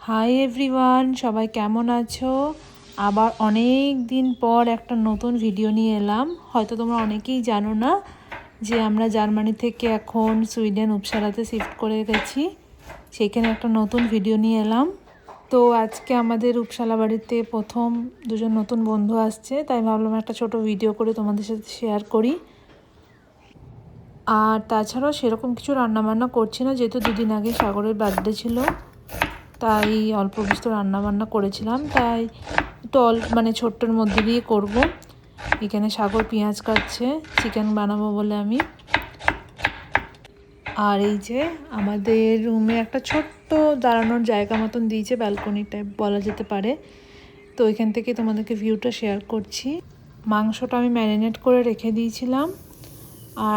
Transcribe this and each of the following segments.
Hi everyone, সবাই কেমন আছো? আবার অনেক দিন পর একটা নতুন ভিডিও নিয়ে এলাম। হয়তো তোমরা অনেকেই জানো না যে আমরা জার্মানি থেকে এখন সুইডেন উপসালাতে শিফট করে গেছি। সেইখানে একটা নতুন ভিডিও নিয়ে এলাম। তো আজকে আমাদের উপসালা বাড়িতে প্রথম দুজন নতুন বন্ধু আসছে, তাই ভাবলাম একটা ছোট ভিডিও করে তোমাদের সাথে শেয়ার করি। আর তাছাড়াও সেরকম কিছু রান্নাবান্না করছি না, যেহেতু দুদিন আগে সাগরের বার্থডে ছিল, তাই অল্প কিছু রান্নাবান্না করেছিলাম। তাই একটু মানে ছোট্টর মধ্যে দিয়ে করব। এখানে সাগর পেঁয়াজ কাটছে, চিকেন বানাবো বলে আমি। আর এই যে আমাদের রুমে একটা ছোট্ট দাঁড়ানোর জায়গা মতন দিয়েছে, ব্যালকনি টাইপ বলা যেতে পারে। তো এখান থেকে তোমাদেরকে ভিউটা শেয়ার করছি। মাংসটা আমি ম্যারিনেট করে রেখে দিয়েছিলাম,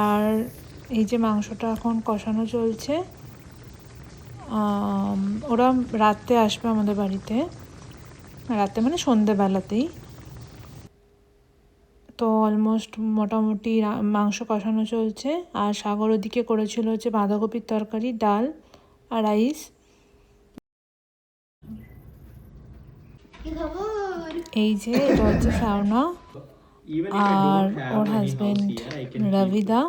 আর এই যে মাংসটা এখন কষানো চলছে। ওরা রাতে আসবে আমাদের বাড়িতে, রাতে মানে সন্ধেবেলাতেই। তো অলমোস্ট মোটামুটি মাংস কষানো চলছে। আর সাগর ওদিকে করেছিল হচ্ছে বাঁধাকপির তরকারি, ডাল আর রাইস। এই যে এটা হচ্ছে সাউনা আর ওর হাজবেন্ড রবিদা।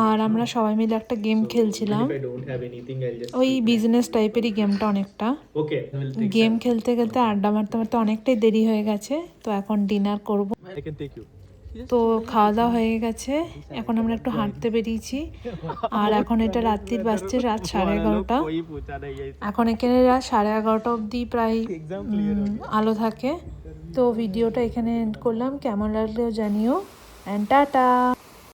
আর আমরা সবাই মিলে একটা গেম খেলছিলাম, ওই বিজনেস টাইপেরই গেমটা অনেকটা। গেম খেলতে খেলতে আড্ডা মারতে মারতে অনেকটাই দেরি হয়ে গেছে, তো এখন ডিনার করব। তো খাওয়া দাওয়া হয়ে গেছে, এখন আমরা একটু হাঁটতে বেরিয়েছি। আর এখন এটা রাত্রির বাজছে রাত 11:30। এখন এখানে রাত 11:30 অবধি প্রায় আলো থাকে। তো ভিডিওটা এখানে এন্ড করলাম, কেমন লাগলেও জানিও। And tata.